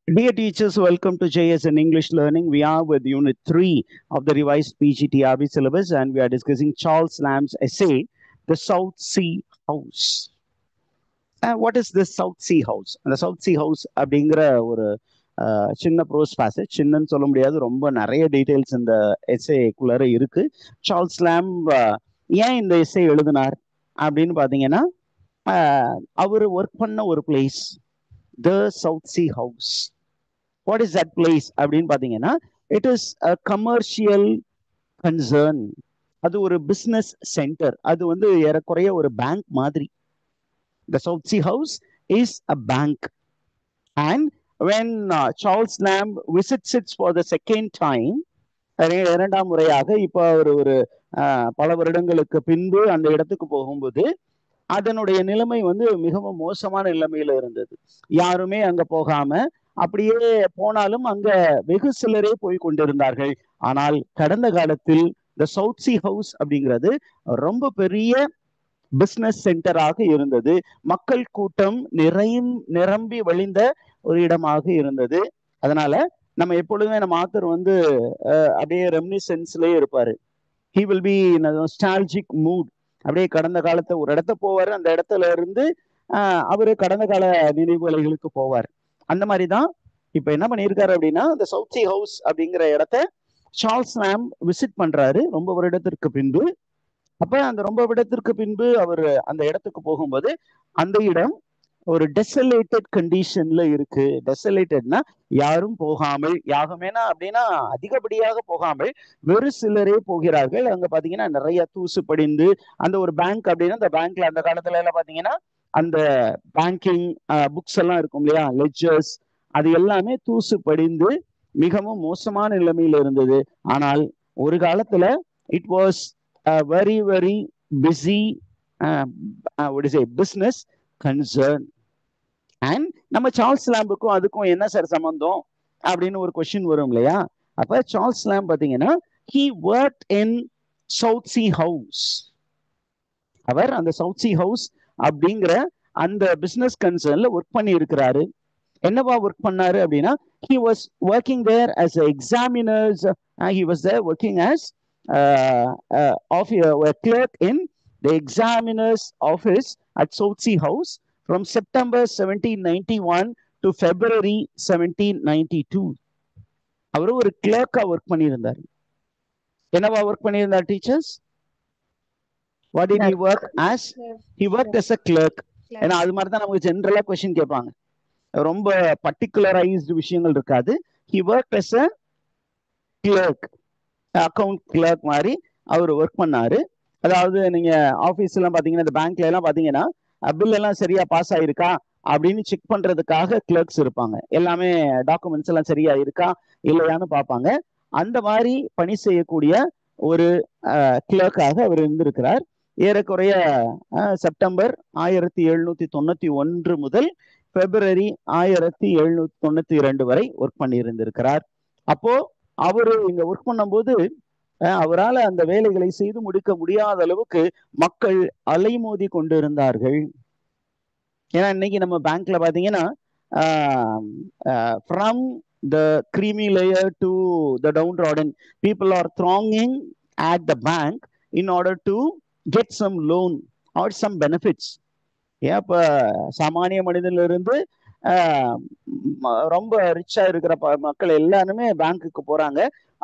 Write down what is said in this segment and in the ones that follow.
Dear teachers, welcome to JS in English Learning. We are with Unit 3 of the revised PGTRB syllabus, and we are discussing Charles Lamb's essay, The South Sea House. What is this South Sea House? The South Sea House அப்படிங்கிற ஒரு சின்ன pros passage, சின்னன்னு சொல்ல முடியாது, ரொம்ப நிறைய details இந்த எஸ்ஏக்குள்ளார இருக்கு. Charles லேம் ஏன் இந்த எஸ்ஏ எழுதினார் அப்படின்னு பார்த்தீங்கன்னா, அவர் ஒர்க் பண்ண ஒரு place the south C house. What is that place அப்படின்னு பார்த்தீங்கன்னா, it is a commercial concern. அது ஒரு பிஸ்னஸ் சென்டர். அது வந்து ஏறக்குறைய ஒரு பேங்க் மாதிரி. The South Sea House is a bank. And when Charles Lamb visits it for the second time, இரண்டாம் முறையாக இப்போ ஒரு பல வருடங்களுக்கு பின்பு அந்த இடத்துக்கு போகும்போது அதனுடைய நிலைமை வந்து மிகவும் மோசமான நிலைமையில இருந்தது. யாருமே அங்க போகாம, அப்படியே போனாலும் அங்க வெகு சிலரே போய் கொண்டிருந்தார்கள். ஆனால் கடந்த காலத்தில் த சவுத் சி ஹவுஸ் அப்படிங்கிறது ரொம்ப பெரிய பிசினஸ் சென்டராக இருந்தது. மக்கள் கூட்டம் நிரம்பி வழிந்த ஒரு இடமாக இருந்தது. அதனால நம்ம எப்பொழுதுமே நம்ம ஆத்தர் வந்து அப்படியே ரெமினிசன்ஸ்லயே இருப்பாரு. He will be in nostalgic mood. அப்படியே கடந்த காலத்தை ஒரு இடத்த போவாரு, அந்த இடத்துல இருந்து அவரு கடந்த கால நினைவுகளுக்கு போவார். அந்த மாதிரி தான் இப்ப என்ன பண்ணியிருக்காரு அப்படின்னா, இந்த சவுத் சி ஹவுஸ் அப்படிங்கிற இடத்த சார்ல்ஸ் லேம் விசிட் பண்றாரு ரொம்ப வருடத்திற்கு பின்பு. அப்ப அந்த ரொம்ப வருடத்திற்கு பின்பு அவர் அந்த இடத்துக்கு போகும்போது அந்த இடம் ஒரு டெசலேட்டட் கண்டிஷன்ல இருக்கு. டெசலேட்டட்னா யாரும் போகாமல், யாகமேனா அப்படின்னா அதிகப்படியாக போகாமல் வெறு சிலரே போகிறார்கள். அங்க பாத்தீங்கன்னா நிறைய தூசு படிந்து, அந்த ஒரு பேங்க் அப்படின்னா அந்த பேங்க்ல அந்த காலத்துல எல்லாம் பாத்தீங்கன்னா அந்த பேங்கிங் புக்ஸ் எல்லாம் இருக்கும் இல்லையா, லெட்ஜர்ஸ், அது எல்லாமே தூசு படிந்து மிகவும் மோசமான நிலைமையில இருந்தது. ஆனால் ஒரு காலத்துல it was very very busy business concern. And நம்ம சார்ல்ஸ் லேம்புக்கும் அதுக்கும் என்ன சார் சம்பந்தம் அப்படின்னு ஒரு கொஸ்டின் வரும் இல்லையா. அப்ப சார்ல்ஸ் லேம்ப் பாத்தீங்கன்னா he worked in south C house. அவர் அந்த சவுத் சி ஹவுஸ் அப்படிங்கிற அந்த பிசினஸ் கன்சர்ன்ல ஒர்க் பண்ணி இருக்கிறாரு. என்னவா ஒர்க் பண்ணாரு அப்படின்னா, he was working there as a examiners. He was there working as a clerk in the examiner's office at South Sea House from September 1791 to February 1792. அவரு ஒரு கிளர்க்கா work பண்ணியிருந்தார். என்னவா ஒர்க் பண்ணியிருந்தார் teachers? What did he work as? He worked as a clerk. ஏன்னா அது மாதிரி தான் நமக்கு ஜென்ரலா கொஸ்டின் கேட்பாங்க, ரொம்ப பர்டிகுலரைஸ்டு விஷயங்கள் இருக்காது. he worked as a clerk, account clerk மாதிரி அவர் ஒர்க் பண்ணாரு. அதாவது நீங்க ஆபீஸ் எல்லாம் பாத்தீங்கன்னா, இந்த பேங்க்ல எல்லாம் பாத்தீங்கன்னா பில் எல்லாம் சரியா பாஸ் ஆயிருக்கா அப்படின்னு செக் பண்றதுக்காக கிளர்க்ஸ் இருப்பாங்க. எல்லாமே டாக்குமெண்ட்ஸ் எல்லாம் சரியா இருக்கா இல்லையான்னு பார்ப்பாங்க. அந்த மாதிரி பணி செய்யக்கூடிய ஒரு கிளர்க்காக அவர் இருந்திருக்கிறார். ஏறக்குறைய செப்டம்பர் 1791 முதல் பிப்ரவரி 1792 வரை ஒர்க் பண்ணி இருந்திருக்கிறார். அப்போ அவரு இங்க ஒர்க் பண்ணும்போது அவரால் அந்த வேலைகளை செய்து முடிக்க முடியாத அளவுக்கு மக்கள் அலைமோதி கொண்டிருந்தார்கள். ஏன்னா இன்னைக்கு நம்ம பேங்க்ல பாத்தீங்கன்னா from the creamy layer to the downtrodden, people are thronging at the bank in order to get some loan or some benefits. ஏன் இப்ப சாமானிய மனிதன்ல இருந்து ரொம்ப ரிச்சா இருக்கிற மக்கள் எல்லாருமே பேங்க்குக்கு போறாங்க.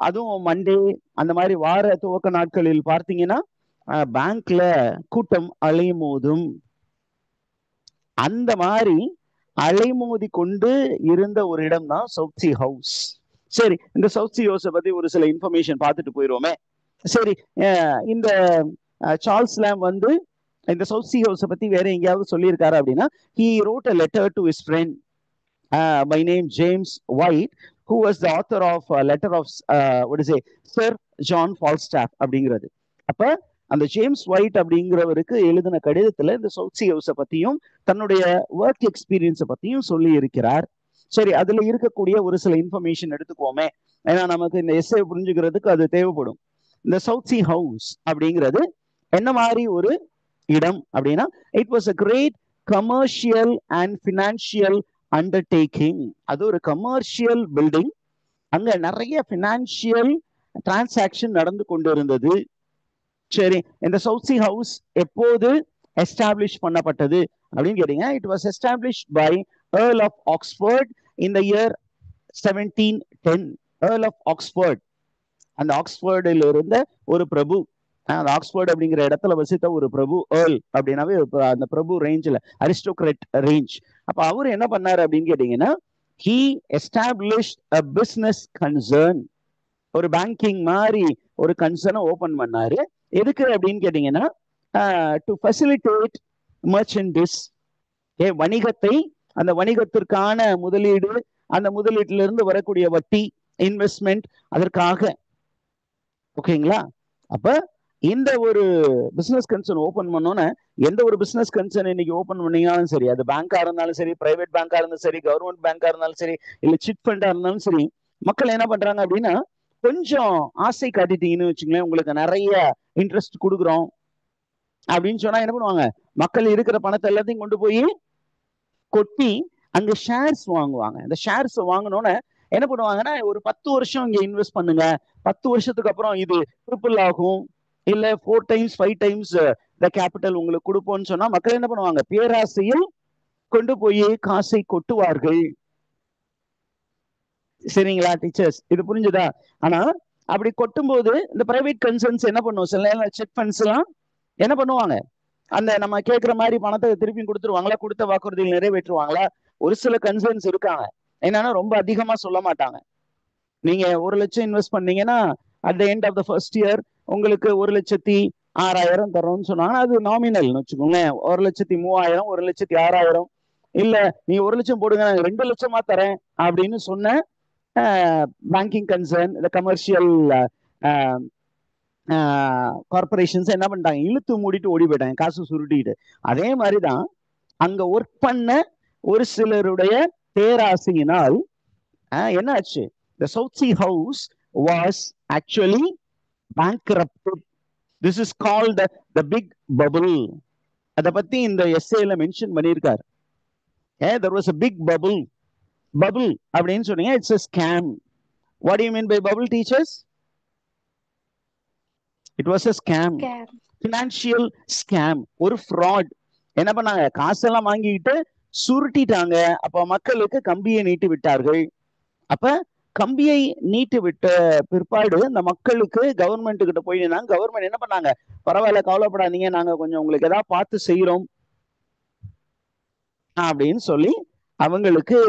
அதுவும் மண்டே அந்த மாதிரி வார துவக்க நாட்களில் பார்த்தீங்கன்னா பேங்க்ல கூட்டம் அலைமோதும். அந்த மாதிரி அலைமோதி கொண்டு இருந்த ஒரு இடம் தான் சவுத் சி ஹவுஸ். சரி, இந்த சவுத் சி ஹவுஸை பத்தி ஒரு சில இன்ஃபர்மேஷன் பார்த்துட்டு போயிடுவோமே. சரி, இந்த சார்ல்ஸ் லேம்ப் வந்து இந்த சவுத் சி ஹவுஸை பத்தி வேற எங்கேயாவது சொல்லியிருக்காரு அப்படின்னா, he wrote a letter to his friend by name James White, who was the author of a letter of Sir John Falstaff அப்படிங்கிறது. அப்ப அந்த ஜேம்ஸ் ஒயிட் அப்படிங்கிறவருக்கு எழுதின கடிதத்துல இந்த சவுத் சி ஹவுஸை பத்தியும் தன்னுடைய ஒர்க் எக்ஸ்பீரியன்ஸை பத்தியும் சொல்லி இருக்கிறார். சரி, அதுல இருக்கக்கூடிய ஒரு சில இன்ஃபர்மேஷன் எடுத்துக்கோமே, ஏன்னா நமக்கு இந்த எஸ்ஏ புரிஞ்சுக்கிறதுக்கு அது தேவைப்படும். இந்த சவுத் சி ஹவுஸ் அப்படிங்கிறது என்ன மாதிரி ஒரு இடம் அப்படின்னா, it was a great commercial and financial undertaking. அது ஒரு கமர்ஷியல் பில்டிங். அங்க நிறைய பினான்சியல் டிரான்சாக்ஷன் நடந்து கொண்டிருந்தது. சரி, இந்த சவுத் சி ஹவுஸ் எப்போது எஸ்டாப்ளிஷ் பண்ணப்பட்டது அப்படின்னு கேட்டீங்க. It was establish by Earl of Oxford in the year 1710. Earl of Oxford, அந்த ஆக்ஸ்போர்டில் இருந்த ஒரு பிரபு, அந்த ஆக்ஸ்போர்ட் அப்படிங்கிற இடத்துல வசித்த ஒரு பிரபு, ஏர்ல் அப்படின்னாவே அந்த பிரபு ரேஞ்சில் அரிஸ்டோக்ரேட் ரேஞ்ச். அப்ப அவர் என்ன பண்ணாரு அப்படின்னு கேட்டீங்கன்னா, he established a business concern. ஒரு பேங்கிங் மாதிரி ஒரு கன்சர்னை ஓபன் பண்ணாரு. எதுக்கு அப்படின்னு கேட்டீங்கன்னா, டு ஃபெசிலிட்டேட் மர்ச்சன்டிஸ், வணிகத்தை, அந்த வணிகத்திற்கான முதலீடு, அந்த முதலீட்டுல இருந்து வரக்கூடிய வட்டி, இன்வெஸ்ட்மெண்ட், அதற்காக. ஓகேங்களா? அப்ப இந்த ஒரு பிசினஸ் கன்சர்ன் ஓபன் பண்ணோன்னு, எந்த ஒரு பிசினஸ் கன்சர்ன் இன்னைக்கு ஓபன் பண்ணீங்கனாலும் சரி, அது பேங்கா இருந்தாலும் சரி, பிரைவேட் பேங்கா இருந்தாலும் சரி, கவர்மெண்ட் பேங்கா இருந்தாலும் சரி, இல்ல சிட் ஃபண்டா இருந்தாலும் சரி, மக்கள் என்ன பண்றாங்க அப்படின்னா, கொஞ்சம் ஆசை காட்டிட்டீங்கன்னு வச்சுங்களேன், உங்களுக்கு நிறைய இன்ட்ரெஸ்ட் கொடுக்குறோம் அப்படின்னு சொன்னா என்ன பண்ணுவாங்க, மக்கள் இருக்கிற பணத்தை எல்லாத்தையும் கொண்டு போய் கொட்டி அங்க ஷேர்ஸ் வாங்குவாங்க. இந்த ஷேர்ஸ் வாங்கினோன்னு என்ன பண்ணுவாங்கன்னா, ஒரு 10 வருஷம் இங்க இன்வெஸ்ட் பண்ணுங்க, 10 வருஷத்துக்கு அப்புறம் இது ட்ரிபிள் ஆகும், இல்ல 4 டைம்ஸ் 5 டைம்ஸ் த கேபிட்டல் உங்களுக்கு கொடுப்போம்னு சொன்னா மக்கள் என்ன பண்ணுவாங்க, பேராசையில் கொண்டு போய் காசை கொட்டுவார்கள். சரிங்களா டீச்சர்ஸ், இது புரிஞ்சுதா? ஆனா அப்படி கொட்டும் போது இந்த பிரைவேட் கன்சர்ன்ஸ் என்ன பண்ணுவோம், சில நேரம் செக் ஃபண்ட்ஸ் எல்லாம் என்ன பண்ணுவாங்க, அந்த நம்ம கேட்கிற மாதிரி பணத்தை திருப்பி கொடுத்துருவாங்களா, கொடுத்த வாக்குறுதிகள் நிறைவேற்றுவாங்களா? ஒரு சில கன்சர்ன்ஸ் இருக்காங்க, என்னன்னா ரொம்ப அதிகமா சொல்ல மாட்டாங்க. நீங்க 1 லட்சம் இன்வெஸ்ட் பண்ணீங்கன்னா at the end of the first year உங்களுக்கு 1,06,000 தரோம்னு சொன்னாங்க. அது நாமினல்னு வச்சுக்கோங்க, 1,03,000, 1,06,000. இல்ல நீ 1 லட்சம் போடுங்க, 2 லட்சமா தரேன் அப்படின்னு சொன்ன பேங்கிங் கன்சர்ன், இந்த கமர்ஷியல் கார்பரேஷன்ஸ் என்ன பண்ணிட்டாங்க, இழுத்து மூடிட்டு ஓடி போயிட்டாங்க, காசு சுருட்டிட்டு. அதே மாதிரிதான் அங்க ஒர்க் பண்ண ஒரு சிலருடைய பேராசையினால் என்ன ஆச்சு, the South Sea House was actually bankrupted. This is called the big bubble. அத பத்தி இந்த எஸ்ஏல மென்ஷன் பண்ணியிருக்காரு. There was a big bubble. Bubble அப்படின்னு சொன்னீங்க, it's a scam. What do you mean by bubble, teachers? It was a scam. Financial scam, ஒரு fraud. என்ன பண்ணாங்க, காசெல்லாம் வாங்கிட்டு சுருட்டிட்டாங்க. அப்ப மக்களுக்கு கம்பியை நீட்டி விட்டார்கள். அப்ப கம்பியை நீட்டு விட்ட பிற்பாடு இந்த மக்களுக்கு கவர்மெண்ட் கிட்ட போய் நின்னாங்க. கவர்மெண்ட் என்ன பண்ணாங்க, பரவாயில்ல கவலைப்படாதீங்க, நாங்க கொஞ்சம் உங்களுக்கு ஏதாவது பார்த்து செய்யறோம் அப்படின்னு சொல்லி அவங்களுக்கு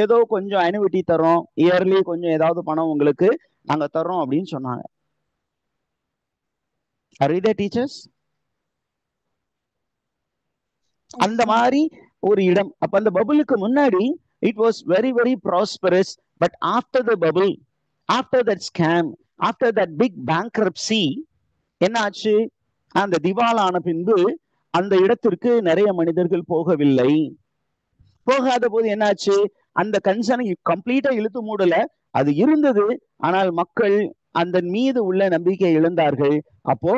ஏதோ கொஞ்சம் அனுவிட்டி தரோம், இயர்லி கொஞ்சம் ஏதாவது பணம் உங்களுக்கு நாங்க தரோம் அப்படின்னு சொன்னாங்க. Are you there, teachers? அந்த மாதிரி ஒரு இடம். அப்ப அந்த பபுளுக்கு முன்னாடி it was very very prosperous, but after the bubble, after that scam, after that big bankruptcy, என்ன ஆச்சு, அந்த திவாலான பின்பு அந்த இடத்திற்கு நிறைய மனிதர்கள் போகவில்லை. போகாத போது என்னாச்சு, அந்த கன்சர்னை கம்ப்ளீட்டா இழுத்து மூடல, அது இருந்தது, ஆனால் மக்கள் அந்த மீது உள்ள நம்பிக்கை இழந்தார்கள். அப்போ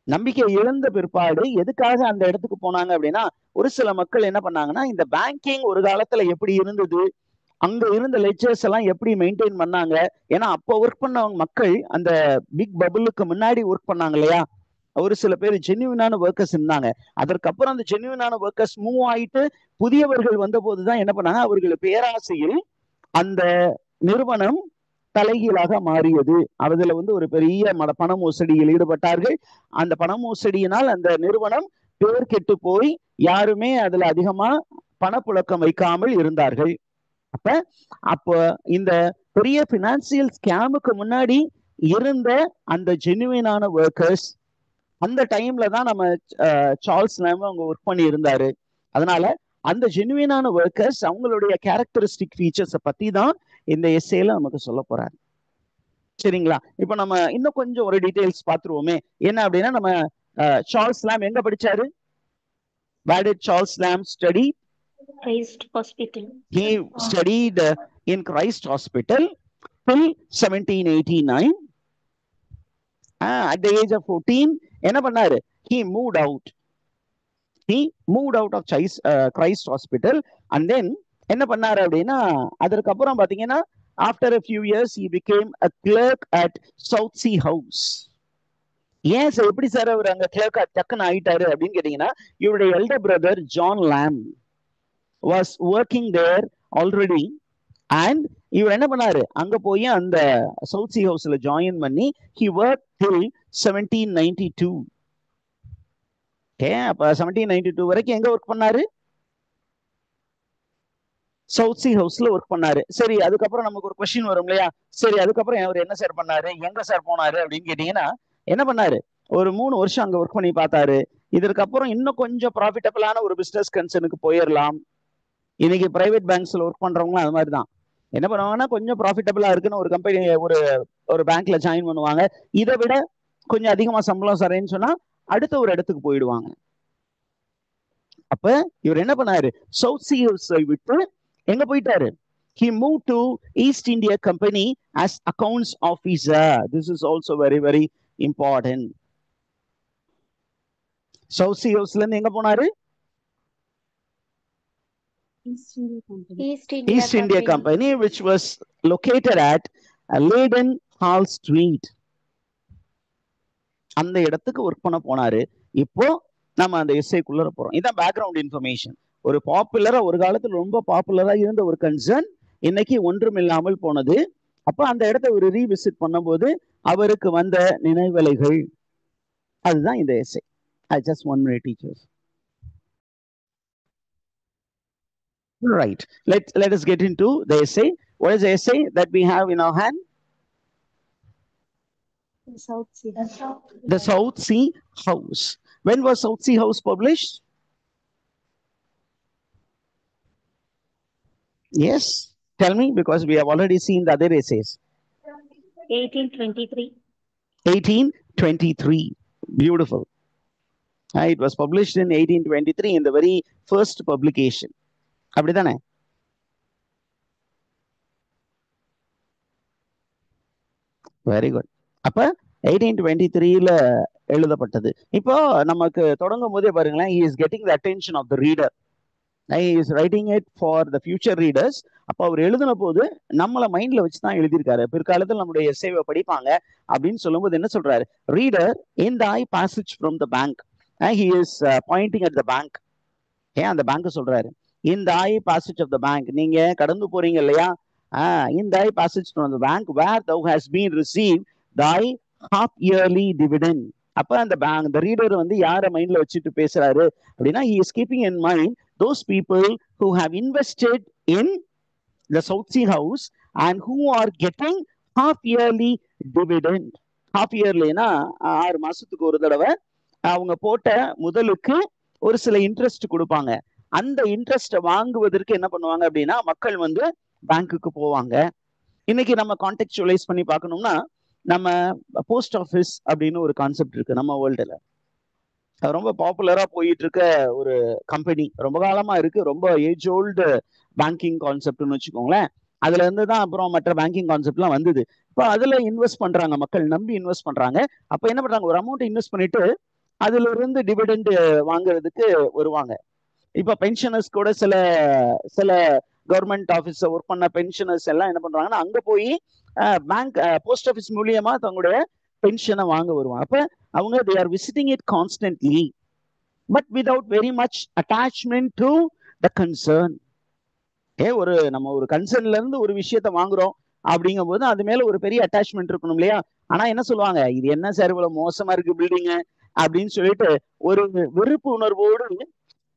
நம்பிக்கை இழந்த பிற்பாடு எதுக்காக அந்த இடத்துக்கு போனாங்க அப்படின்னா, ஒரு சில மக்கள் என்ன பண்ணாங்கன்னா, இந்த பேங்கிங் ஒரு காலத்துல எப்படி இருந்தது, அங்க இருந்த லெட்ஜர்ஸ் எல்லாம் எப்படி மெயின்டைன் பண்ணாங்க, ஏன்னா அப்போ ஒர்க் பண்ணவங்க மக்கள் அந்த பிக் பபுளுக்கு முன்னாடி ஒர்க் பண்ணாங்க இல்லையா, ஒரு சில பேர் ஜென்யூனான ஒர்க்கர்ஸ் இருந்தாங்க. அதற்கப்புறம் அந்த ஜென்யூனான ஒர்க்கர்ஸ் மூவ் ஆயிட்டு புதியவர்கள் வந்த போதுதான் என்ன பண்ணாங்க, அவர்கள் பேராசையில் அந்த நிறுவனம் தலைகீழாக மாறியது. அதுல ஒரு பெரிய பண மோசடியில் ஈடுபட்டார்கள். அந்த பண மோசடியினால் அந்த நிறுவனம் பேர் கெட்டு போய் யாருமே அதுல அதிகமா பணப்புழக்கம் வைக்காமல் இருந்தார்கள். அப்ப இந்த பெரிய பினான்சியல் ஸ்கேமுக்கு முன்னாடி இருந்த அந்த ஜெனுவினான ஒர்க்கர்ஸ், அந்த டைம்ல தான் நம்ம சார்ல்ஸ் லாம் அவங்க ஒர்க் பண்ணி இருந்தாரு. அதனால அந்த ஜெனுவினான ஒர்க்கர்ஸ் அவங்களுடைய கேரக்டரிஸ்டிக் ஃபீச்சர்ஸ் பத்தி தான் இந்த எஸ்ஏல நமக்கு சொல்ல போறாரு. சரிங்களா? இப்ப நம்ம இன்னும் கொஞ்சம் ஒரு டீடைல்ஸ் பார்த்துருவோமே. என்ன அப்படின்னா, நம்ம சார்ல்ஸ் லாம் எங்க படிச்சாரு? Where did Charles Lamb study? Christ Hospital. He studied in Christ Hospital till 1789. At the age of 14, என்ன பண்ணாரு? He moved out. He moved out of Christ Hospital and then என்ன பண்ணாரு அப்படின்னா, அதற்கப்புறம் பாத்தீங்கன்னா after a few years he became a clerk at South Sea House. ஏன் sir எப்படி sir அவர் அங்க கிளர்க்கா டக்குன்னு ஆயிட்டாரு அப்படின்னு கேட்டீங்கன்னா, இவருடைய elder brother John Lamb was working there already. And இவர் என்ன பண்ணாரு, அங்க போய் அந்த சவுத் சி ஹவுஸ்ல ஜாயின் பண்ணி he worked till 1792. ஓகே, அப்ப 1792 வரைக்கும் எங்க ஒர்க் பண்ணாரு, சவுத் சி ஹவுஸ்ல ஒர்க் பண்ணாரு. சரி, அதுக்கப்புறம் நமக்கு ஒரு கொஸ்டின் வரும் இல்லையா, சரி அதுக்கப்புறம் அவர் என்ன சார் பண்ணாரு, எங்க சார் போனாரு அப்படின்னு கேட்டீங்கன்னா, என்ன பண்ணாரு, ஒரு 3 வருஷம் அங்க ஒர்க் பண்ணி பார்த்தாரு. இதற்கப்புறம் இன்னும் கொஞ்சம் ப்ராஃபிட்டபிளான ஒரு பிசினஸ் கன்சர்னுக்கு போயிடலாம். இன்னைக்கு பிரைவேட் பேங்க்ஸ்ல ஒர்க் பண்றவங்களும் அது மாதிரி தான். என்ன பண்ணுவாங்கன்னா, கொஞ்சம் ப்ராஃபிட்டபிளா இருக்குன்னு ஒரு கம்பெனி ஒரு பேங்க்ல ஜாயின் பண்ணுவாங்க. இதை விட கொஞ்சம் அதிகமா சம்பளம் சரேன்னு சொன்னா அடுத்த ஒரு இடத்துக்கு போயிடுவாங்க. அப்ப இவர் என்ன பண்ணாரு, சவுத் சி ஹவுஸை விட்டு எங்க போயிட்டாரு, he moved to East India Company as accounts officer. This is also very very important. South Sea ஹவுஸ்ல இருந்து எங்க போனாரு, East India Company, which was located at Leaden Hall Street. அந்த இடத்துக்கு ஒர்க் பண்ண போனாரு. இப்போ நம்ம அந்த எஸ்ஐக்குள்ள போறோம். இதான் பேக்ரவுண்ட் இன்ஃபர்மேஷன். ஒரு பாப்புலரா, ஒரு காலத்துல ரொம்ப பாப்புலரா இருந்த ஒரு கன்சர்ன் இன்னைக்கு ஒன்றும் இல்லாமல் போனது. அப்ப அந்த இடத்தை ஒரு ரீவிசிட் பண்ணும்போது அவருக்கு வந்த நினைவலைகள், அதுதான் இந்த SI. I just 1 minute teachers. Right. Let us get into the essay. What is the essay that we have in our hand? The South Sea. The South Sea House. When was South Sea House published? Yes, tell me, because we have already seen the other essays. 1823. 1823. Beautiful. It was published in 1823 in the very first publication. அப்படிதானே? Very good. அப்ப 1823ல எழுதப்பட்டது. இப்போ நமக்கு தொடங்கும் போதே பாருங்களேன், he is getting the attention of the reader. He is writing it for the future readers. அப்போ அவர் எழுதின போது நம்மள மைண்ட்ல வச்சு தான் எழுதியிருக்காரு. பிற்காலத்தில் நம்முடைய எஸ்ஸேவை படிப்பாங்க அப்படின்னு சொல்லும்போது என்ன சொல்றாரு, reader in the eye passage from the bank. He is pointing at the bank. ஏன் அந்த பேங்க் சொல்றாரு, in the eye passage of the bank. நீங்க கடந்து போறீங்க இல்லையா, in the eye passage from the bank where thou has been received thy half yearly dividend. அப்ப அந்த bank, the reader வந்து யார மைண்ட்ல வச்சுட்டு பேசுறாரு அப்படின்னா, he is keeping in mind those people who have invested in the South Sea House and who are getting half yearly dividend. half yearlyனா 6 மாசத்துக்கு ஒரு தடவை அவங்க போட்ட முதலுக்கு ஒரு சில இன்ட்ரெஸ்ட் கொடுப்பாங்க. அந்த இன்ட்ரெஸ்ட்டை வாங்குவதற்கு என்ன பண்ணுவாங்க அப்படின்னா, மக்கள் வந்து பேங்க்குக்கு போவாங்க. இன்னைக்கு நம்ம கான்டெக்சுவலைஸ் பண்ணி பார்க்கணும்னா, நம்ம போஸ்ட் ஆஃபீஸ் அப்படின்னு ஒரு கான்செப்ட் இருக்கு நம்ம வேர்ல்டுல. ரொம்ப பாப்புலரா போயிட்டு இருக்க ஒரு கம்பெனி, ரொம்ப காலமா இருக்கு, ரொம்ப ஏஜ் ஓல்டு பேங்கிங் கான்செப்ட்னு வச்சுக்கோங்களேன். அதுல இருந்து தான் அப்புறம் மற்ற பேங்கிங் கான்செப்ட்லாம் வந்தது. இப்போ அதுல இன்வெஸ்ட் பண்றாங்க, மக்கள் நம்பி இன்வெஸ்ட் பண்றாங்க. அப்ப என்ன பண்றாங்க, ஒரு அமௌண்ட் இன்வெஸ்ட் பண்ணிட்டு அதுல இருந்து டிவிடெண்ட் வாங்குறதுக்கு வருவாங்க. இப்ப பென்ஷனர்ஸ் கூட சில சில கவர்மெண்ட் ஆபீஸ்ல ஒர்க் பண்ண பென்ஷனர்ஸ் எல்லாம் என்ன பண்றாங்கன்னா, அங்க போய் பேங்க் போஸ்ட் ஆஃபீஸ் மூலியமா தங்களுடைய பென்ஷனை வாங்க வருவாங்க. அப்ப அவங்க they are visiting it constantly but without very much attachment to the concern. ஒரு நம்ம ஒரு கன்சர்ன்ல இருந்து ஒரு விஷயத்த வாங்குறோம் அப்படிங்கும் போது அது மேல ஒரு பெரிய அட்டாச்மெண்ட் இருக்கணும் இல்லையா. ஆனா என்ன சொல்லுவாங்க, இது என்ன சார் இவ்வளவு மோசமா இருக்கு பில்டிங் அப்படின்னு சொல்லிட்டு ஒரு வெறுப்பு உணர்வோடு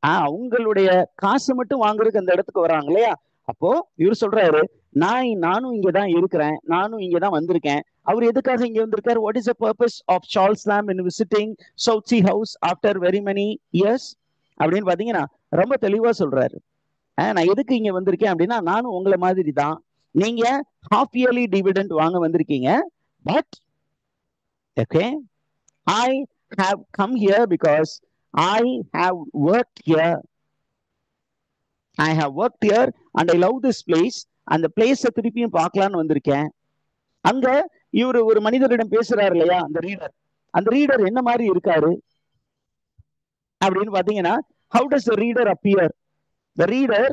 அவங்களுடைய காசு மட்டும் வாங்குறதுக்கு அந்த இடத்துக்கு வராங்க இல்லையா. அப்போ இவர் சொல்றாரு, நானும் இங்கதான் இருக்கிறேன், நானும் இங்கதான் வந்திருக்கேன். அவர் எதுக்காக இங்க வந்திருக்காரு, what is the purpose of Charles Lamb in visiting South C House after very many years அப்படின்னு பாத்தீங்கன்னா ரொம்ப தெளிவா சொல்றாரு. நான் எதுக்கு இங்க வந்திருக்கேன் அப்படின்னா, நானும் உங்களை மாதிரி தான், நீங்க ஹாஃப் இயர்லி டிவிடெண்ட் வாங்க வந்திருக்கீங்க. But okay, I have come here because I have worked here. I have worked here and I love this place. அந்த பிளேஸை திருப்பியும் பார்க்கலான்னு வந்திருக்கேன். அங்க இவர் ஒரு மனிதரிடம் பேசுறாரு இல்லையா, அந்த ரீடர் என்ன மாதிரி இருக்காரு அப்படின்னு பாத்தீங்கன்னா, how does the reader appear? The reader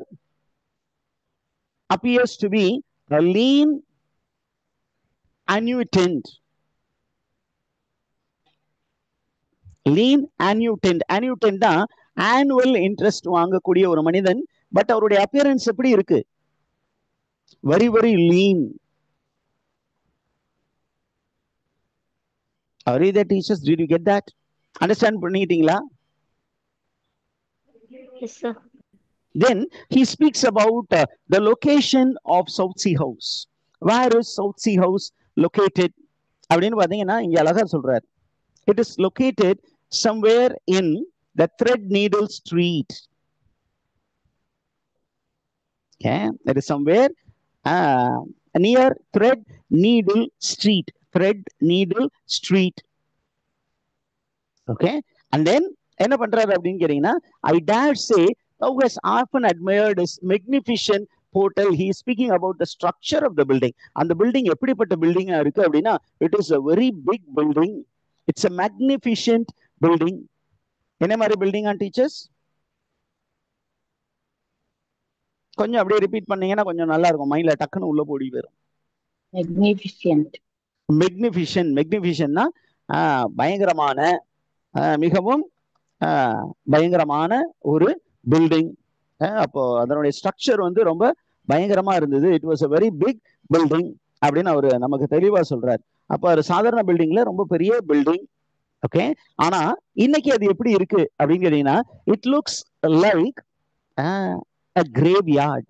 appears to be a lean annuitant. Lean annuitant. Annuitant தான் annual interest வாங்கக்கூடிய ஒரு மனிதன். பட் அவருடைய appearance எப்படி இருக்கு? Very, very lean. Are you the teachers? Did you get that? Understand பண்ணிட்டீங்களா? Yes, sir. Then he speaks about the location of South Sea House. Where is South Sea House located? அப்படின்னு பாத்தீங்கன்னா இங்க அழகா சொல்றாரு. It is located somewhere in the Threadneedle Street. Okay, it is somewhere near Threadneedle Street. Threadneedle Street. Okay, and then என்ன பண்றாரு அப்படின்னு கேட்டீங்கன்னா, I dare say thou hast often admired his magnificent portal. He is speaking about the structure of the building. அந்த building எப்படிப்பட்ட building இருக்கு அப்படின்னா, it is a very big building. It's a magnificent building. என்ன மாதிரி building on teachers? கொஞ்சம் அப்படியே repeat பண்ணீங்கன்னா கொஞ்சம் நல்லா இருக்கும், மைண்ட்ல டக்குன்னு உள்ள போடி வரும். Magnificent. Magnificent. Magnificentனா பயங்கரமான, மிகவும் பயங்கரமான ஒரு பில்டிங். அப்போ அதனுடைய ஸ்ட்ரக்சர் வந்து ரொம்ப பயங்கரமா இருந்தது. It was a very big building அப்படின்னு அவரு நமக்கு தெளிவா சொல்றாரு. அப்போ ஒரு சாதாரண பில்டிங்ல ரொம்ப பெரிய பில்டிங். ஓகே, ஆனா இன்னைக்கு அது எப்படி இருக்கு அப்படின்னு கேட்டீங்கன்னா, it looks like a graveyard.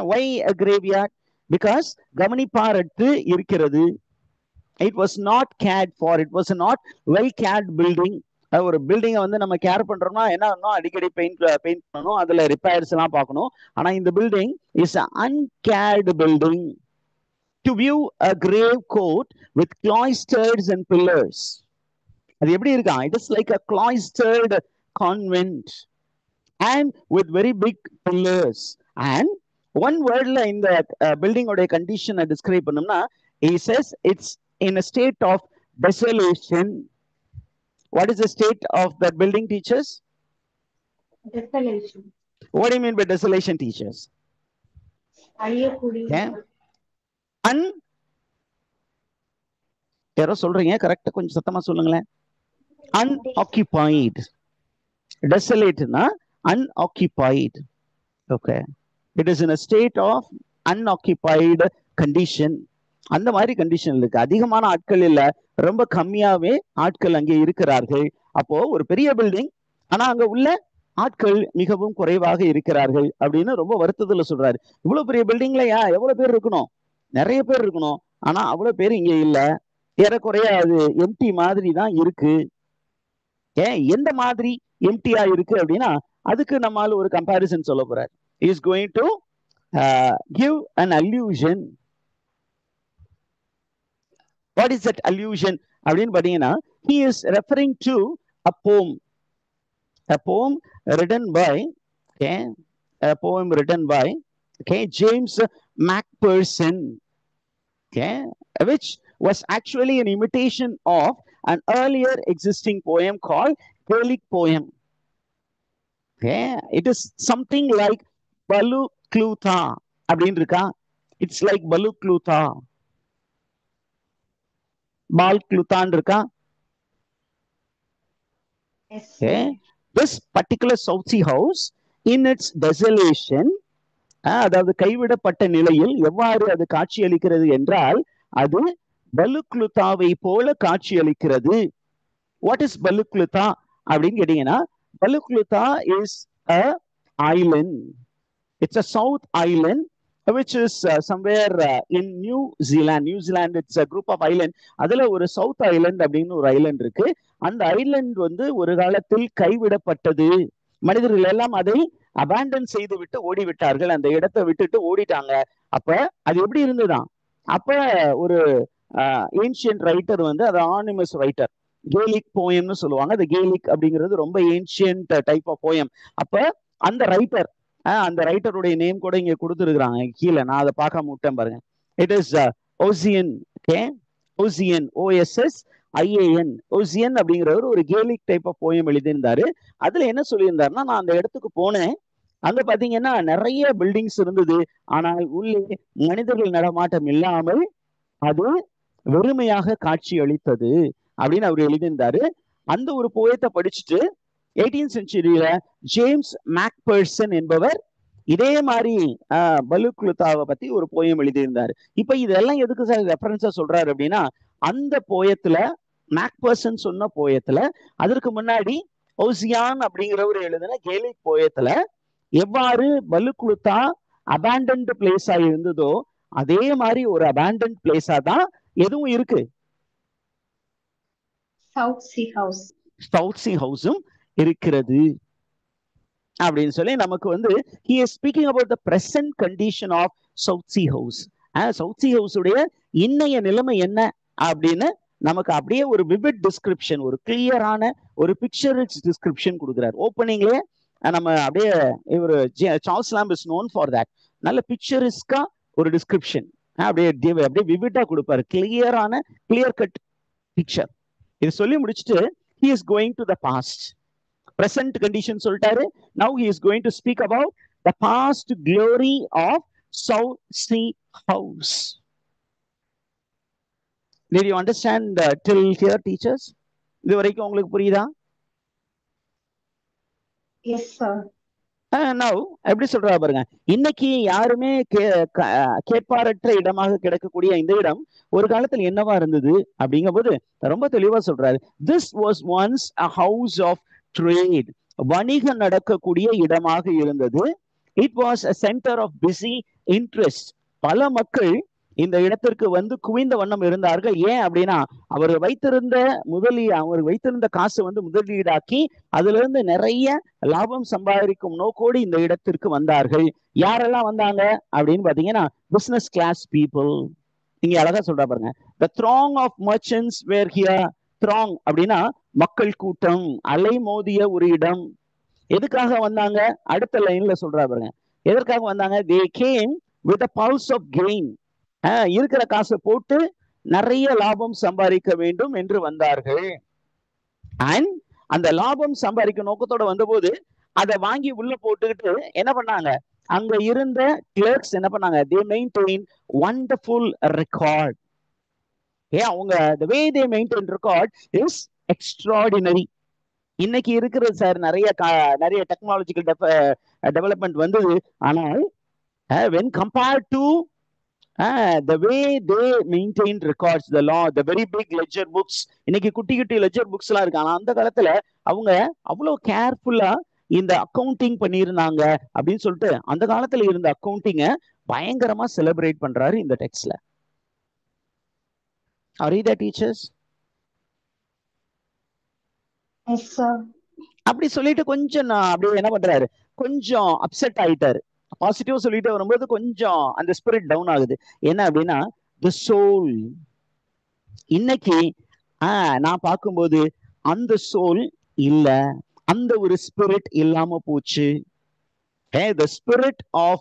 Why a graveyard? Because கவனிப்பாரற்று இருக்கிறது. It was not cared for. It was not well cared building. ஒரு பில்டிங்கை வந்து நம்ம கேர் பண்றோம்னா என்ன ஆகணும், அடிக்கடி பெயிண்ட் பண்ணணும், அதுல ரிப்பேர்ஸ் எல்லாம் பார்க்கணும். ஆனா இந்த building is uncared building. To view a grave court with cloisters and pillars. அது எப்படி இருக்கா? It is like a cloistered convent and with very big pillars. And one wordல இந்த பில்டிங் உடைய கண்டிஷனை டிஸ்கிரைப் பண்ணோம்னா, he says it's in a state of desolation. What is the state of that building, teachers? Desolation. What do you mean by desolation, teachers? யாரோ சொல்றீங்க, கரெக்டா கொஞ்சம் சத்தமா சொல்லுங்களேன். Unoccupied. Desolateனா unoccupied. Okay. It is in a state of unoccupied condition. அந்த மாதிரி condition இருக்கு. அதிகமான ஆட்கள் இல்ல, ரொம்ப கம்மியாவே ஆட்கள் அங்கே இருக்கிறார்கள். அப்போ ஒரு பெரிய பில்டிங், ஆனா அங்க உள்ள ஆட்கள் மிகவும் குறைவாக இருக்கிறார்கள் அப்படின்னு ரொம்ப வருத்தத்துல சொல்றாரு. இவ்வளவு பெரிய பில்டிங்ல எவ்வளவு பேர் இருக்கணும்? நிறைய பேர் இருக்கணும். ஆனா அவ்வளவு பேர் இங்க இல்ல. ஏறக்குறைய அது எம்டி மாதிரி தான் இருக்கு. எந்த மாதிரி எம்டியா இருக்கு அப்படின்னா, அதுக்கு நம்மால ஒரு கம்பாரிசன் சொல்ல போறாரு. He is going to give an allusion. What is that allusion அப்படின்னு பாத்தீங்கன்னா, he is referring to a poem. A poem written by James Macpherson, which was actually an imitation of an earlier existing poem called Gaelic poem. It is something like Balukluta அப்படின்னு இருக்கா? It's like Balukluta. Baluklutan இருக்கா? This particular South Sea House in its desolation, அதாவது கைவிடப்பட்ட நிலையில் எவ்வாறு அது காட்சியளிக்கிறது என்றால், அது பலுக்லுதாவை போல காட்சியளிக்கிறது. What is Balukluta அப்படின்னு கேட்டீங்கன்னா, Balukluta is a island. It's a south island which is somewhere in New Zealand. New Zealand, it's a group of island. அதுல ஒரு சவுத் ஐலண்ட் அப்படின்னு ஒரு ஐலண்ட் இருக்கு. அந்த ஐலண்ட் வந்து ஒரு காலத்தில் கைவிடப்பட்டது. மனிதர்கள் எல்லாம் அதை அபேண்டன் செய்து விட்டு ஓடிவிட்டார்கள். அந்த இடத்தை விட்டுட்டு ஓடிட்டாங்க. அப்ப அது எப்படி இருந்ததுதான்? அப்ப ஒரு ஏன்ஷியன்ட் ரைட்டர் வந்து, அது ஆனிமஸ் ரைட்டர், கேலிக் போயம்னு சொல்லுவாங்க. அந்த கேலிக் அப்படிங்கிறது ரொம்ப ஏன்ஷியன்ட் டைப் ஆஃப் போயம். அப்ப அந்த ரைட்டர், அந்த ரைட்டருடைய நேம் கூட இங்க கொடுத்துருக்காங்க கீழே, நான் அதை பார்க்காம விட்டேன் பாருங்க. It is ocean. Ocean, OSSIAN. Ocean அப்படிங்கிறவர் ஒரு கேலிக் டைப் ஆஃப் போயம் எழுதியிருந்தாரு. அதுல என்ன சொல்லியிருந்தாருன்னா, நான் அந்த இடத்துக்கு போனேன், அங்க பாத்தீங்கன்னா நிறைய பில்டிங்ஸ் இருந்தது, ஆனால் உள்ளே மனிதர்கள் நடமாட்டம் இல்லாமல் அது வெறுமையாக காட்சி அளித்தது அப்படின்னு அவர் எழுதியிருந்தாரு. அந்த ஒரு போயத்தை படிச்சுட்டு 18th செஞ்சுரியில ஜேம்ஸ் மேக்பர்சன் என்பவர் இதே மாதிரி பலுக்லுதாவை பத்தி ஒரு போயம் எழுதியிருந்தாரு. இப்ப இதெல்லாம் எதுக்கு சார் ரெஃபரன்ஸா சொல்றாரு அப்படின்னா, அந்த போயத்துல மேக்பர்சன் சொன்ன போயத்துல அதற்கு முன்னாடி ஓசியான் அப்படிங்கிறவர் எழுதின கேலிக் போயத்துல எவ்வாறு பலுக்லுதா அபேண்டன்ட் பிளேஸா இருந்ததோ அதே மாதிரி ஒரு அபேண்டன்ட் பிளேஸா தான் எதுவும் இருக்கு, South Sea House. South Sea ஹவுஸும் இருக்கிறது அப்படின்னு சொல்லி நமக்கு வந்து he is speaking about the present condition of South Sea House. South C house உடைய இன்னைய நிலைமை என்ன அப்படின்னு நமக்கு அப்படியே ஒரு விவிட் டிஸ்கிரிப்ஷன், ஒரு கிளியரான ஒரு பிக்சரிச் டிஸ்கிரிப்ஷன் கொடுக்குறாரு. ஓப்பனிங்லேயே நம்ம அப்படியே இவர் Charles lamp is known for that. நல்ல பிக்சரிஸ்கா ஒரு டிஸ்கிரிப்ஷன் அப்படியே அப்படியே விவிட்டா கொடுப்பாரு, கிளியர் கட் பிக்சர். இது சொல்லி முடிச்சுட்டு he is going to the past. Present condition சொல்லிட்டாரு. Now he is going to speak about the past glory of South Sea House. Did you understand till here, teachers? இது வரைக்கும் உங்களுக்கு புரியுதா? Yes, sir. Now எப்படி சொல்றா பாருங்க, இன்னைக்கு யாருமே கேட்பாரற்ற இடமாக கிடக்கக்கூடிய இந்த இடம் ஒரு காலத்துல என்னவா இருந்தது அப்படிங்கும் போது ரொம்ப தெளிவா சொல்றாரு. This was once a house of trade. வணிகம் நடக்கக்கூடிய இடமாக இருந்தது. It was a center of busy interest. பல மக்கள் இந்த இடத்திற்கு வந்து குவிந்த வண்ணம் இருந்தார்கள். ஏன் அப்படின்னா அவர் வைத்திருந்த காசு வந்து முதலீடாக்கி அதுல இருந்து நிறைய லாபம் சம்பாதிக்கும் நோக்கோடு இந்த இடத்திற்கு வந்தார்கள். யாரெல்லாம் வந்தாங்க அப்படின்னு பாத்தீங்கன்னா பிசினஸ் கிளாஸ் பீப்புள். இங்க அழகா சொல்றா பாருங்க, the throng of merchants were here. throng அப்படின்னா மக்கள் கூட்டம், அலை மோதிய ஒரு இடம். எதுக்காக வந்தாங்க அடுத்த லைன்ல சொல்றா பாருங்க, எதற்காக வந்தாங்க? they came with a pulse of gain. இருக்கிற காசை போட்டு நிறைய லாபம் சம்பாதிக்க வேண்டும் என்று வந்தார்கள். அண்ட் அந்த லாபம் சம்பாதிக்க நோக்கத்தோட வந்தபோது அதை வாங்கி உள்ள போட்டுக்கிட்டு என்ன பண்ணாங்க, அங்க இருந்த கிளர்க்ஸ் என்ன பண்ணாங்க, they maintain wonderful record. அவங்க the way they maintain record is extraordinary. இன்னைக்கு இருக்கிறது சார் நிறைய டெக்னாலஜிக்கல் டெவலப்மெண்ட் வந்தது, ஆனால் when compared to the way they maintained records, the law, the very big ledger books, இன்னைக்கு குட்டி குட்டி லெஜர் புக்ஸ் எல்லாம் இருக்கு. ஆனா அந்த காலத்துல அவங்க அவ்வளவு கேர்ஃபுல்லா இந்த அக்கௌண்டிங் பண்ணியிருந்தாங்க அப்படின்னு சொல்லிட்டு அந்த காலத்துல இருந்த அக்கௌண்டிங்க பயங்கரமா செலிப்ரேட் பண்றாரு இந்த டெக்ஸ்ட்ல. Are you there, teachers? Yes, sir. அப்படி சொல்லிட்டு கொஞ்சம் அப்படியே என்ன பண்றாரு, கொஞ்சம் அப்செட் ஆயிட்டாரு. பாசிட்டிவ் சொல்லிட்டு வரும்போது கொஞ்சம் அந்த ஸ்பிரிட் டவுன் ஆகுது. என்ன அப்படின்னா the soul. இன்னைக்கு நான் பார்க்கும்போது அந்த சோல் இல்ல, அந்த ஒரு ஸ்பிரிட் இல்லாம போச்சு. the spirit of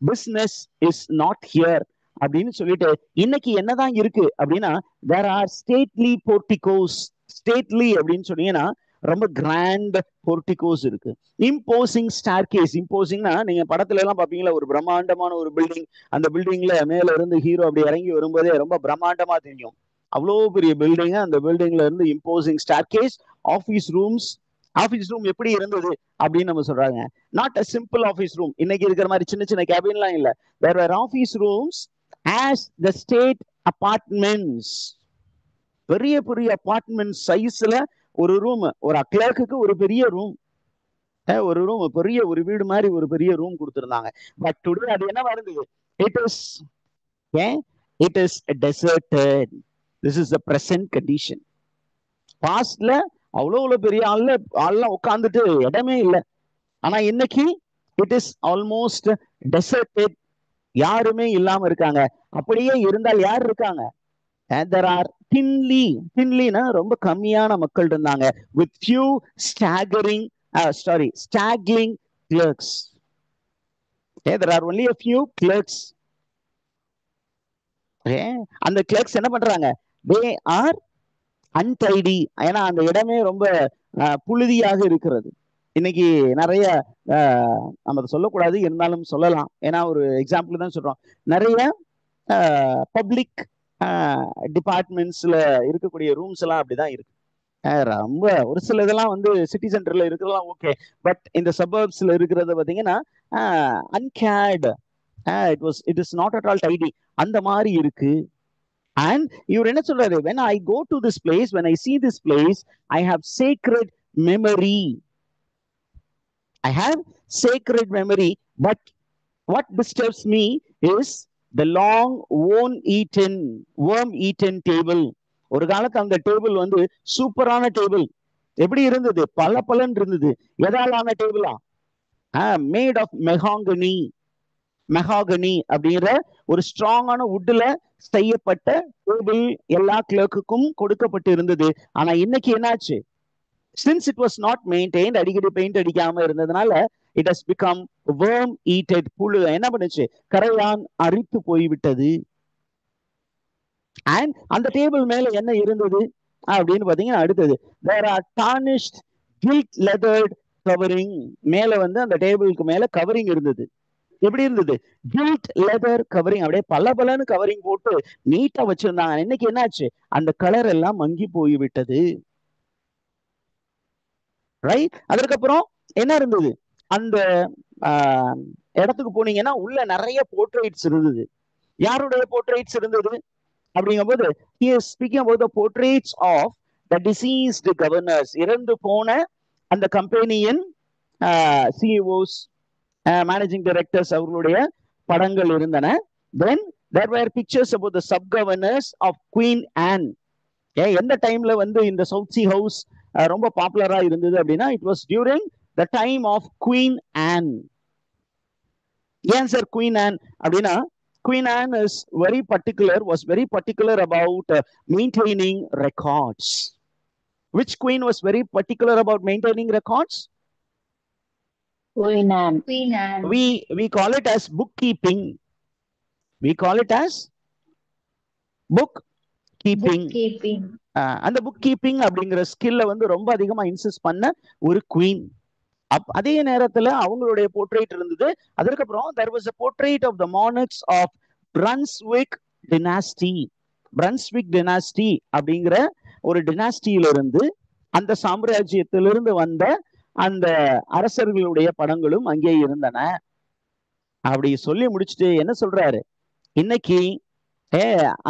business is not here அப்படின்னு சொல்லிட்டு இன்னைக்கு என்னதான் இருக்கு அப்படின்னா there are stately porticos. stately அப்படின்னு சொன்னீங்கன்னா ரொம்ப கிராண்ட் போர்டிகோஸ் இருக்கு. Imposing staircase. இம்போசிங்னா நீங்க படத்துல எல்லாம் பாப்பீங்களா, ஒரு பிரம்மாண்டமான ஒரு பில்டிங், அந்த பில்டிங்ல மேல இருந்து ஹீரோ அப்படி இறங்கி வரும்போதே ரொம்ப பிரம்மாண்டமா தெரியும். அவ்வளோ பெரிய பில்டிங். அந்த பில்டிங்ல இருந்து imposing staircase. Office rooms. Office room எப்படி இருந்தது அப்படின்னு நம்ம சொல்றாங்க. Not a simple office room, இன்னைக்கு இருக்கிற மாதிரி சின்ன சின்ன கேபின்லாம் இல்ல. there were office rooms as the state apartments. பெரிய பெரிய அபார்ட்மெண்ட் சைஸ்ல ஒரு ரூம், ஒரு கிளர்க்குக்கு ஒரு பெரிய ரூம், ஒரு ரூம், பெரிய ஒரு வீடு மாதிரி ஒரு பெரிய ரூம் கொடுத்திருந்தாங்க. பட் டுடே அது என்ன இருந்தது, it is deserted. This is the present condition. பாஸ்ட்ல அவ்வளவு பெரிய ஆள்லாம் உட்கார்ந்துட்டு இடமே இல்லை. ஆனா இன்னைக்கு it is almost deserted. யாருமே இல்லாம இருக்காங்க. அப்படியே இருந்தால் யார் இருக்காங்க? there are thinly ரொம்ப கம்மியான மக்கள் இருந்தாங்க. with few straggling clerks. there are only a few clerks. அந்த clerks என்ன பண்றாங்க, they are untidy. ஏன்னா அந்த இடமே ரொம்ப புழுதியாக இருக்கிறது. இன்னைக்கு நிறைய நம்ம அதை சொல்லக்கூடாது, இருந்தாலும் சொல்லலாம். ஏன்னா ஒரு எக்ஸாம்பிள் தான் சொல்றோம். நிறைய பப்ளிக் டிபார்ட்மெண்ட்ஸ்ல இருக்கக்கூடிய ரூம்ஸ் எல்லாம் அப்படிதான் இருக்கு. ரொம்ப ஒரு சில இதெல்லாம் வந்து சிட்டி சென்டர்ல இருக்கிறதெல்லாம் ஓகே, பட் இந்த சபர்ப்ஸ்ல இருக்கிறத பாத்தீங்கன்னா uncared, it is not at all tidy, அந்த மாதிரி இருக்கு. And இவர் என்ன சொல்றாரு, when I go to this place, when I see this place, I have sacred memory. I have sacred memory, but what disturbs me is the long worm-eaten table. ஒரு காலத்து அந்த table வந்து சூப்பரான டேபிள். எப்படி இருந்தது? பல பலன் இருந்தது. எதாலான டேபிளா? Made of மெஹாகனி. மெஹாகனி அப்படிங்கிற ஒரு ஸ்ட்ராங்கான வுட்ல செய்யப்பட்ட டேபிள் எல்லா கிளர்க்குக்கும் கொடுக்கப்பட்டு இருந்தது. ஆனா இன்னைக்கு என்னாச்சு? Since it was not maintained, அடிக்கடி பெயிண்ட் அடிக்காம இருந்ததுனால it has become worm eaten. புழு என்ன பண்ணுச்சு? கரையான் அரித்து போய்விட்டது. அண்ட் அந்த டேபிள் மேல என்ன இருந்தது அப்படின்னு பாத்தீங்கன்னா, அடுத்தது there are tarnished gilt leathered covering. மேல வந்து அந்த டேபிளுக்கு மேல கவரிங் இருந்தது. எப்படி இருந்தது? gilt leather covering. அப்படியே பல பலன்னு கவரிங் போட்டு நீட்டா வச்சிருந்தாங்க. இன்னைக்கு என்னாச்சு? அந்த கலர் எல்லாம் மங்கி போய்விட்டது. ரைட்? அதற்கப்புறம் என்ன இருந்தது? அந்த இடத்துக்கு போனீங்கன்னா உள்ள நிறைய போர்ட்ரேட்ஸ் இருந்தது. யாருடைய போர்ட்ரேட்ஸ் இருந்தது அப்படிங்கும்போது, he is speaking about the portraits of the deceased governors. இறந்து போன அந்த கம்பெனியின் CEOs, மேனேஜிங் டைரக்டர்ஸ், அவர்களுடைய படங்கள் இருந்தன. Then there were pictures about the sub-governors of Queen Anne. எந்த டைம்ல வந்து இந்த சவுத் சி ஹவுஸ் ரொம்ப பாப்புலரா இருந்தது அப்படின்னா, it was during the time of Queen Anne. ஏன் சார் குவீன் ஆன் அப்படின்னா, Queen Anne was very particular about maintaining records. Which queen was very particular about maintaining records? Queen Anne. Queen Anne. We call it as bookkeeping. We call it as bookkeeping. அந்த book keeping அப்படிங்கிற ஸ்கில்ல வந்து ரொம்ப அதிகமா insist பண்ண ஒரு queen. அதே நேரத்துல அவங்களுடைய போர்ட்ரேட் இருந்தது. அதற்கப்புறம் there was a portrait of the monarchs of Brunswick dynasty. Brunswick dynasty அப்படிங்கிற ஒரு டினாஸ்டியில இருந்து, அந்த சாம்ராஜ்யத்திலிருந்து வந்த அந்த அரசர்களுடைய படங்களும் அங்கே இருந்தன. அப்படி சொல்லி முடிச்சுட்டு என்ன சொல்றாரு, இன்னைக்கு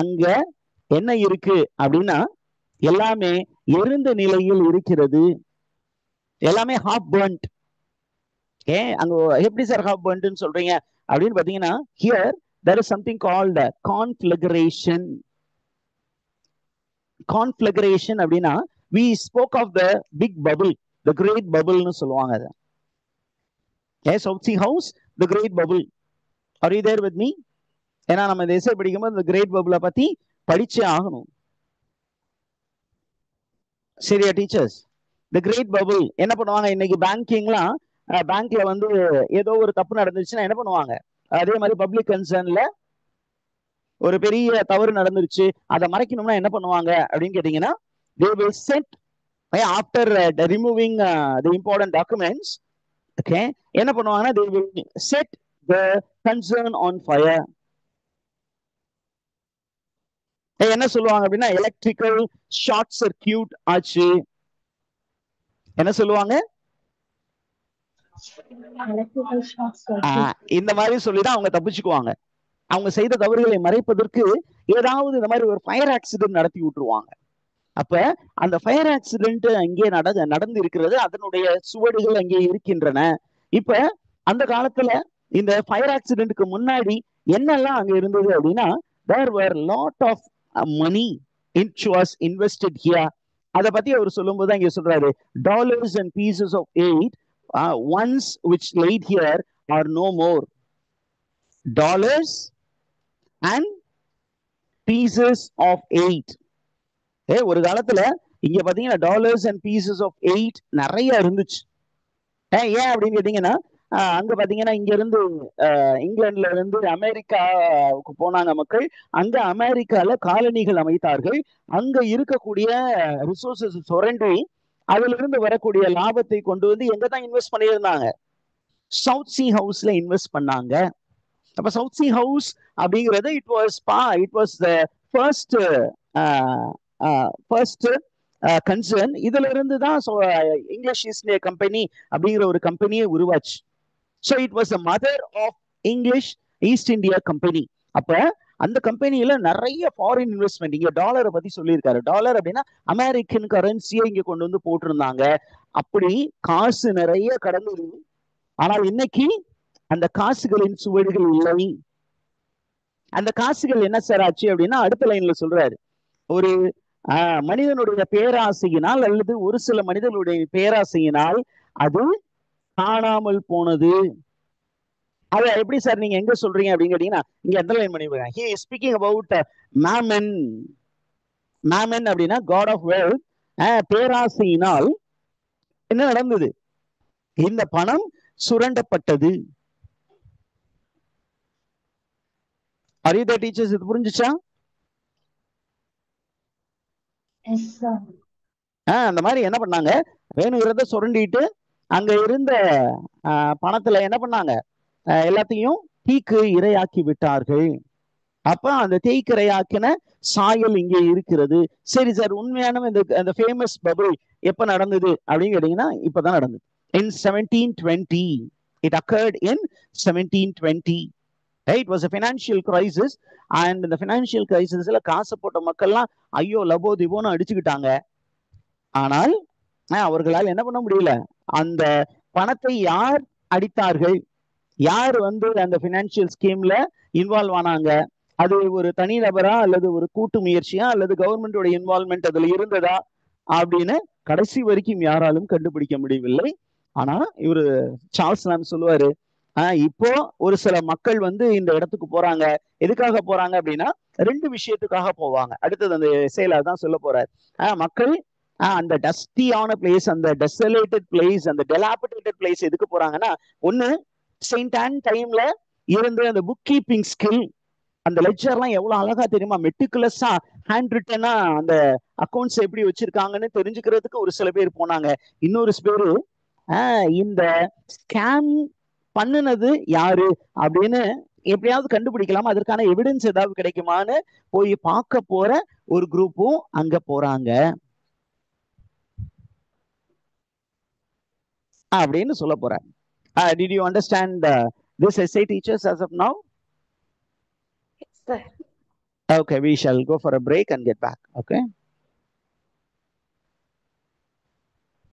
அங்க என்ன இருக்கு அப்படின்னா, எல்லாமே எரிந்த நிலையில் இருக்கிறது. எல்லாமே ஹாஃப் பர்ன்ட். அங்க எப்படி சார் ஹாஃப் பர்ன்ட்னு சொல்றீங்க அப்படின்னு பாத்தீங்கன்னா, here there is something called conflagration. Conflagration அப்படின்னா, we spoke of the big bubble, the great bubble னு சொல்லுவாங்க. South Sea House, the great bubble. Are you there with me? ஏன்னா நம்ம இந்த எஸ்ஸே படிக்கும்போது the great bubble பத்தி படிச்சே ஆகணும். சரியா டீச்சர்ஸ்? the great bubble என்ன பண்ணுவாங்க, இன்னைக்கு பேங்கிங்லாம், பேங்க்ல வந்து ஏதோ ஒரு தப்பு நடந்துச்சுன்னா என்ன பண்ணுவாங்க, அதே மாதிரி பப்ளிக் கன்சர்ன்ல ஒரு பெரிய தவறு நடந்துருச்சு, அதை மறைக்கணும்னா என்ன பண்ணுவாங்க அப்படின்னு கேட்டீங்கன்னா, they will set after removing the important documents, okay, என்ன பண்ணுவாங்கன்னா, they will set the concern on fire. என்ன சொல்லுவாங்க அப்படின்னா, எலக்ட்ரிக்கல் ஷார்ட் சர்க்கியூட் ஆச்சு. என்ன சொல்லுவாங்க, இந்த மாதிரி சொல்லிதான் அவங்க தப்பிச்சுக்குவாங்க. அவங்க செய்த தவறுகளை மறைப்பதற்கு ஏதாவது இந்த மாதிரி ஒரு ஃபயர் ஆக்சிடென்ட் நடத்தி விட்டுருவாங்க. அப்ப அந்த ஃபயர் ஆக்சிடென்ட் அங்கே நடந்து இருக்கிறது, அதனுடைய சுவடுகள் அங்கே இருக்கின்றன. இப்ப அந்த காலத்துல இந்த ஃபயர் ஆக்சிடென்ட்க்கு முன்னாடி என்னெல்லாம் அங்க இருந்தது அப்படின்னா, there were lot of money which was invested here. அதை பத்தி அவர் சொல்லும்போது இங்க சொல்றாரு, dollars and pieces of 8 ones which laid here are no more. Dollars and pieces of 8. ஒரு காலத்துல இங்க பாத்தீங்கன்னா டாலர்ஸ் அண்ட் பீசஸ் ஆஃப் 8 நிறைய இருந்துச்சு. ஏன் அப்படின்னு கேட்டீங்கன்னா, அங்க பாத்தீங்கன்னா இங்க இருந்து இங்கிலாந்துல இருந்து அமெரிக்காவுக்கு போனாங்க மக்கள். அங்க அமெரிக்கால காலனிகள் அமைத்தார்கள். அங்க இருக்கக்கூடிய ரிசோர்சஸ் சுரண்டி அதுல இருந்து வரக்கூடிய லாபத்தை கொண்டு வந்து எங்க தான் இன்வெஸ்ட் பண்ணியிருந்தாங்க? சவுத் சி ஹவுஸ்ல இன்வெஸ்ட் பண்ணாங்க. அப்ப சவுத் சி ஹவுஸ் அப்படிங்கிறது it was the first concern. இதுல இருந்து தான் இங்கிலீஷ் ஈஸ்ட் இந்தியா கம்பெனி அப்படிங்கிற ஒரு கம்பெனியை உருவாச்சு. So it was the mother of English East India company. அப்ப அந்த கம்பெனியில நிறைய ஃபாரின் இன்வெஸ்ட்மெண்ட், இங்க டாலரை பத்தி சொல்லியிருக்காரு. டாலர் அப்படின்னா அமெரிக்கன் கரன்சியை இங்க கொண்டு வந்து போட்டிருந்தாங்க. அப்படி காசு நிறைய கடந்தது. ஆனால் இன்னைக்கு அந்த காசுகளின் சுவடுகள் இல்லை. அந்த காசுகள் என்ன சார் ஆச்சு அப்படின்னா அடுத்த லைன்ல சொல்றாரு, ஒரு மனிதனுடைய பேராசையினால் அல்லது ஒரு சில மனிதனுடைய பேராசையினால் அது காணாமல் போனது. அத எப்படி சார் நீங்க எங்க சொல்றீங்க அப்படின்னு கேட்டீங்கன்னா இங்க அண்டர்லைன் பண்ணிருக்காங்க. He is speaking about Memon. Memon அப்படின்னா காட் ஆஃப் வெல்த். பேராசையினால் என்ன நடந்தது? இந்த பணம் சுரண்டப்பட்டது. அறியுதா டீச்சர்ஸ்? இது புரிஞ்சுச்சா? Yes, sir. அந்த மாதிரி என்ன பண்ணாங்க, வேணுங்கிறத சுரண்டிட்டு அங்க இருந்த பணத்துல என்ன பண்ணாங்க, எல்லாத்தையும் தீக்கு இரையாக்கி விட்டார்கள். அப்ப அந்த தேய்க்கு இரையாக்கின சாயல் இங்கே இருக்கிறது. சரி சார், உண்மையான இந்த ஃபேமஸ் பபிள் எப்ப நடந்தது அப்படின்னு கேட்டீங்கன்னா இப்பதான் நடந்தது. In 1720. It occurred in 1720. It was a financial crisis. And இந்த financial crisisல காசு போட்ட மக்கள்லாம் ஐயோ லபோ திபோன்னு அடிச்சுக்கிட்டாங்க. ஆனால் அவர்களால் என்ன பண்ண முடியல. அந்த பணத்தை யார் அடித்தார்கள், யார் வந்து அந்த பினான்சியல் ஸ்கீம்ல இன்வால்வ் ஆனாங்க, அது ஒரு தனிநபரா அல்லது ஒரு கூட்டு முயற்சியா அல்லது கவர்மெண்டோட இன்வால்வ்மெண்ட் அதுல இருந்ததா அப்படின்னு கடைசி வரைக்கும் யாராலும் கண்டுபிடிக்க முடியவில்லை. ஆனா இவரு சார்ல்ஸ் லாம் சொல்லுவாரு, இப்போ ஒரு சில மக்கள் வந்து இந்த இடத்துக்கு போறாங்க. எதுக்காக போறாங்க அப்படின்னா 2 விஷயத்துக்காக போவாங்க. அடுத்தது அந்த செயலர் தான் சொல்ல போறாரு. மக்கள் அந்த டஸ்டியான பிளேஸ், அந்த டெசலேட்டட் பிளேஸ், அந்த டெலாபிடேட்டட் பிளேஸ் எதுக்கு போறாங்கன்னா, ஒண்ணு செயின்ட் ஆன் டைம்ல இருந்து அந்த புக் கீப்பிங் ஸ்கில், அந்த லெட்ஜர்லாம் எவ்வளவு அழகா தெரியுமா, மெட்டிகுலஸா ஹேண்ட் ரிட்டனா அந்த அக்கௌண்ட்ஸ் எப்படி வச்சிருக்காங்கன்னு தெரிஞ்சுக்கிறதுக்கு ஒரு சில பேர் போனாங்க. இன்னொரு பேரு இந்த ஸ்கேம் பண்ணுனது யாரு அப்படின்னு எப்படியாவது கண்டுபிடிக்கலாம், அதற்கான எவிடன்ஸ் ஏதாவது கிடைக்குமான்னு போய் பார்க்க போற ஒரு குரூப்பும் அங்க போறாங்க அப்படின்னு சொல்ல போறேன். Did you understand this essay, teachers, as of now? Yes, sir. Okay, we shall go for a break and get back. Okay.